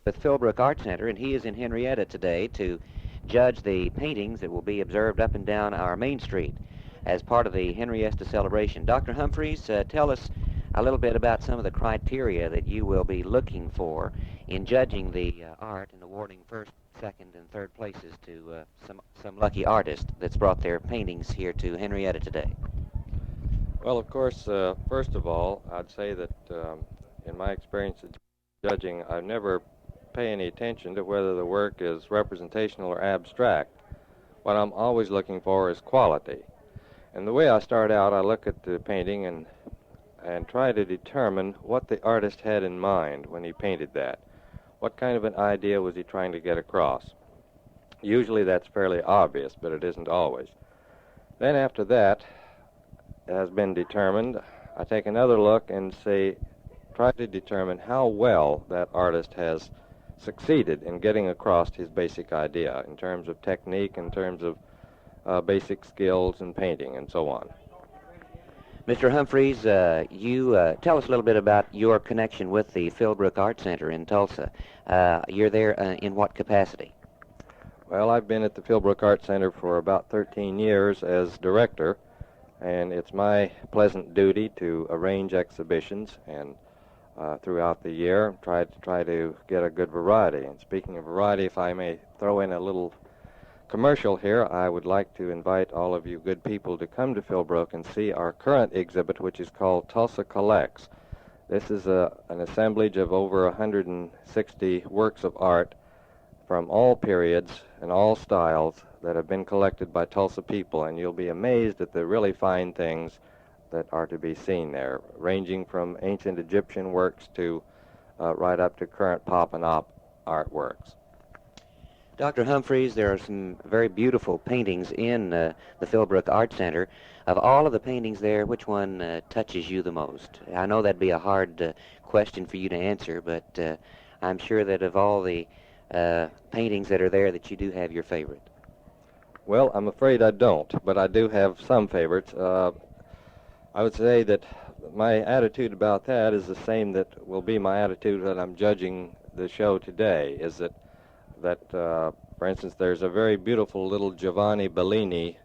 with Philbrook Art Center, and he is in Henrietta today to judge the paintings that will be observed up and down our main street as part of the Henrietta celebration. Dr. Humphreys, tell us a little bit about some of the criteria that you will be looking for in judging the art and awarding first, second, and third places to some lucky artist that's brought their paintings here to Henrietta today. Well, of course, first of all, I'd say that in my experience of judging, I never pay any attention to whether the work is representational or abstract. What I'm always looking for is quality. And the way I start out, I look at the painting and try to determine what the artist had in mind when he painted that. What kind of an idea was he trying to get across? Usually that's fairly obvious, but it isn't always. Then after that has been determined, I take another look and try to determine how well that artist has succeeded in getting across his basic idea in terms of technique, in terms of basic skills in painting, and so on. Mr. Humphreys, you tell us a little bit about your connection with the Philbrook Art Center in Tulsa. You're there in what capacity? Well, I've been at the Philbrook Art Center for about 13 years as director, and it's my pleasant duty to arrange exhibitions and throughout the year try to get a good variety. And speaking of variety, if I may throw in a little commercial here, I would like to invite all of you good people to come to Philbrook and see our current exhibit, which is called Tulsa Collects. This is an assemblage of over 160 works of art from all periods and all styles that have been collected by Tulsa people, and you'll be amazed at the really fine things that are to be seen there, ranging from ancient Egyptian works to right up to current pop and op artworks. Dr. Humphreys, there are some very beautiful paintings in the Philbrook Art Center. Of all of the paintings there, which one touches you the most? I know that'd be a hard question for you to answer, but I'm sure that of all the paintings that are there that you do have your favorite. Well, I'm afraid I don't, but I do have some favorites. I would say that my attitude about that is the same that will be my attitude when I'm judging the show today, is that for instance, there's a very beautiful little Giovanni Bellini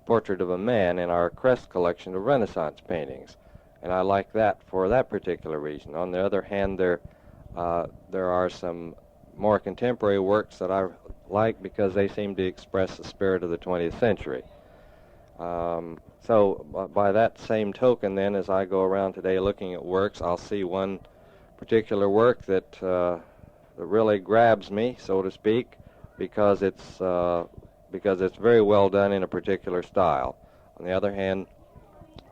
portrait of a man in our Crest collection of Renaissance paintings, and I like that for that particular reason. On the other hand, there are some more contemporary works that I like because they seem to express the spirit of the 20th century. So by that same token, then, as I go around today looking at works, I'll see one particular work that really grabs me, so to speak, because it's very well done in a particular style. On the other hand,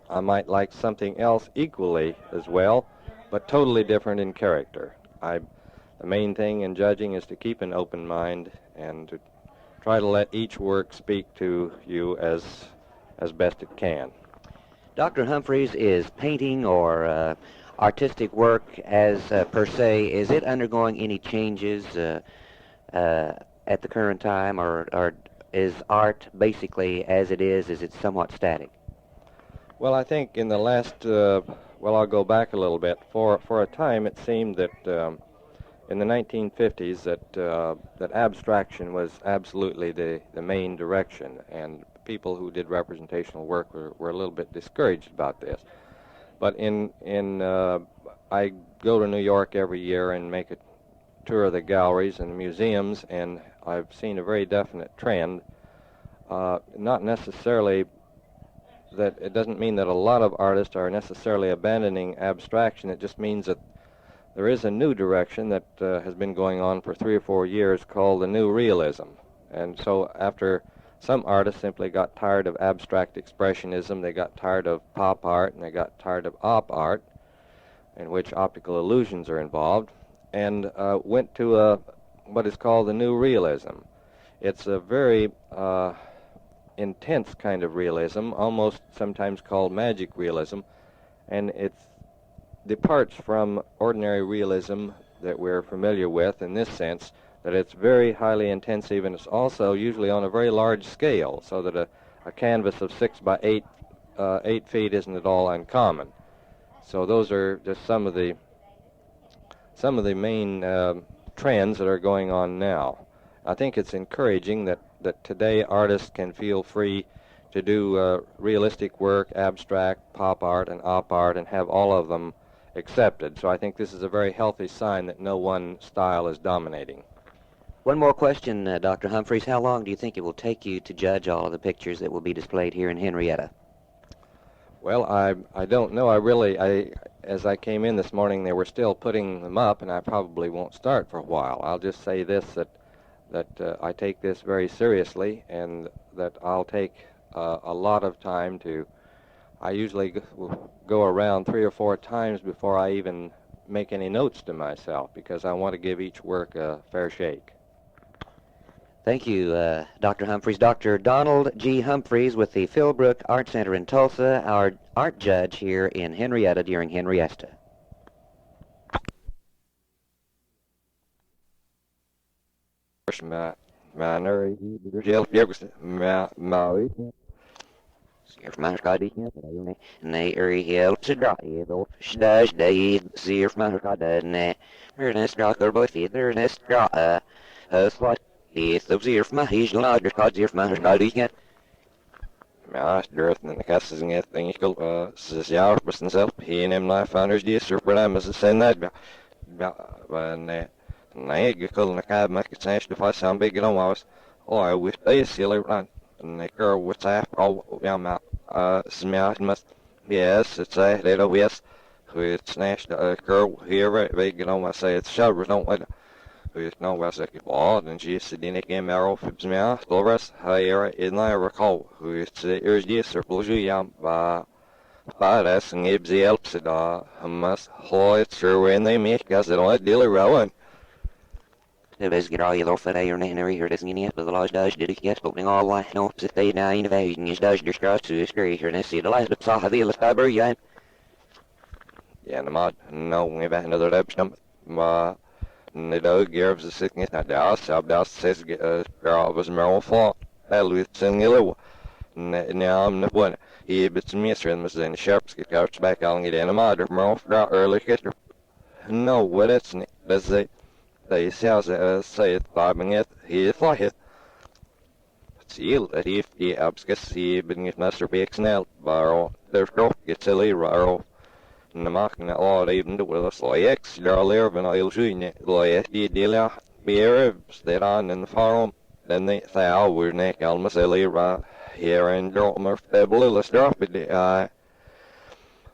I might like something else equally as well, but totally different in character. The main thing in judging is to keep an open mind and to try to let each work speak to you as best it can. Dr. Humphreys, is painting or artistic work as per se, is it undergoing any changes at the current time, or is art basically as it is it somewhat static? Well, I think in the last, well, I'll go back a little bit. For a time, it seemed that in the 1950s that abstraction was absolutely the main direction, and people who did representational work were a little bit discouraged about this. But I go to New York every year and make a tour of the galleries and the museums, and I've seen a very definite trend. Not necessarily that it doesn't mean that a lot of artists are necessarily abandoning abstraction. It just means that there is a new direction that has been going on for 3 or 4 years called the New Realism. And so after some artists simply got tired of abstract expressionism, they got tired of pop art, and they got tired of op art, in which optical illusions are involved, and went to what is called the New Realism. It's a very intense kind of realism, almost sometimes called magic realism, and it departs from ordinary realism that we're familiar with in this sense, that it's very highly intensive, and it's also usually on a very large scale, so that a canvas of 6 by 8 feet isn't at all uncommon. So those are just some of the main trends that are going on now. I think it's encouraging that today artists can feel free to do realistic work, abstract, pop art, and op art, and have all of them accepted. So I think this is a very healthy sign that no one style is dominating. One more question, Dr. Humphreys. How long do you think it will take you to judge all of the pictures that will be displayed here in Henrietta? Well, I don't know. As I came in this morning, they were still putting them up, and I probably won't start for a while. I'll just say this, that I take this very seriously, and that I'll take a lot of time to. I usually go around 3 or 4 times before I even make any notes to myself, because I want to give each work a fair shake. Thank you, Dr. Humphreys. Dr. Donald G. Humphreys with the Philbrook Art Center in Tulsa, our art judge here in Henrietta during Henriesta. Zeer van Scotland, nee, heel te draaien, stage day, zeer van Scotland, is Dr. Buffy, there is what is the zeer van his larger card, zeer van Scotland. Ja, durft en ik is niet denk ik al 6 jaar best zelf hier in mijn founders die super namen ze zijn net nee nee ik kan ik heb maar ik zei de vast aan big no was oh I wish they still run and the girl was al ja maar smash must yes it's a little yes who it's snatched a girl here big no I say it's showers don't let who no was like ball and she said in game arrow fibs me Dolores higher in I recall who it's is this surplus ja das and gives the helps it must hold it sure when they make gas it on dealer rowan Det bäst gra I för dig och när vi hörde sin hjälp the last dash did get opening all line no så det är in evasion is dash the scratch to screen here and see the last but saw the last cover yeah no we've had another upstump the dog gives the sickness not das das says girl was my fault that was single now I'm not one he bits mister and was in sharps get couch back on it in a mother more early get no what it's does they say it bobbing it he thought it seal that if the abscess he been it master bakes now borrow there's no get silly raro na makna all even do with us like X there live and I'll show you like the dealer beer stay on in the farm then they say oh we're neck almost silly right here and drop my fable let's drop it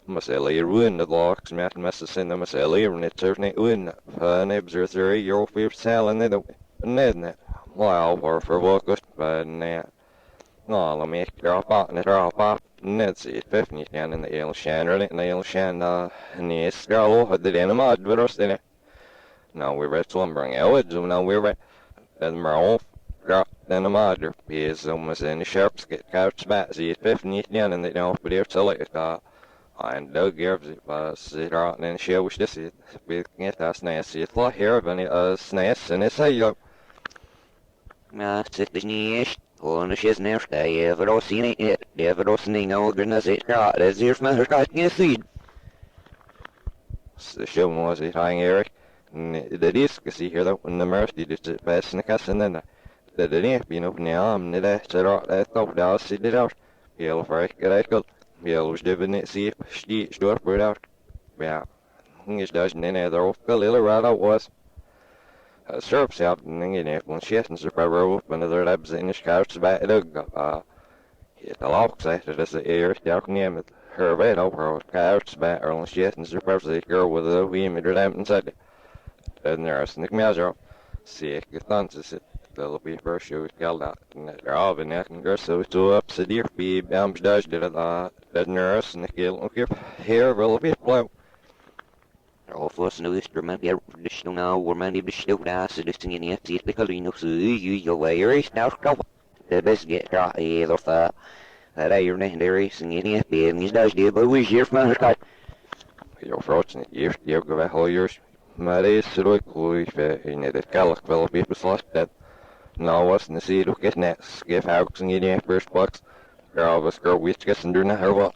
Maselli ruin the locks met messes in the Maselli and it's certainly win nibs or 3 euro for selling it net well for work but net no let me drop out and drop off net see 50 down in the ale shan really in the ale shan and the scroll had the animal but us in it now we're at slumbering out now we're at the marrow drop then the mother is almost in the sharps get couch back see 50 down and they don't but it's like and Doug gives it sit out and she wish this is big get us nasty it's like here of any snares and it's a yo sit the niche och det känns nästa över oss in det över oss ninga och gröna sig ja det ser som en ska ni syd the show was it hang Eric the disc see here though when the mercy just pass in the cast and then the didn't you know now I'm the that thought that sit it out yellow for it good yellow was doing it see she store put out yeah English doesn't in there though a little right out was Serps out and then if one shit and super up another labs in the scouts back hit the locks after this air down near her bed over scouts back or on shit and super the girl with the women lamp inside and there's Nick Measure see get on to sit little bit first show called out and they're all in that and girl so to up so dear be bombs does did that nurse and the kill here will be blow of oss nu instrument jag lyssnar now where many besluta så det ingen i det kalino så you way is now go the best get right either for that you're not there is ingen i det is does det but we here from her you're fortunate you go back all yours maar is så då in det kalk väl be beslast that now was the see look at net give out in the first box girl was girl which gets under her what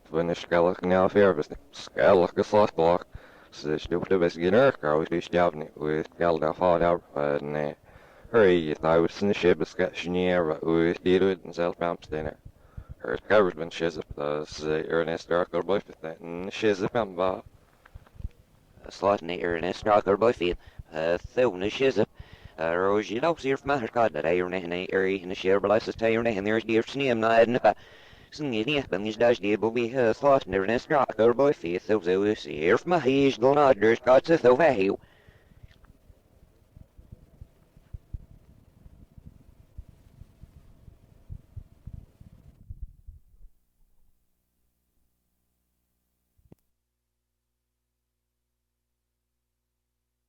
when the scala now fair was scala a slot block Så stod best generker och det stavni och galda har en hurry I was in the ship sketchnier och det den selfbamstene. Her government shiz up the Ernest Darker boy and shiz up ba. Slotny Ernest Darker Boyfield, Thona Shizip, Rosie Lox here from Mahercod, that Iron and Airy and the Share Belasses Tyrone and there's dear Sneam Night and if I sing but these days dear will be Slotny Ernest Darker Boyfield, those here from my he's gone out, there's got to throw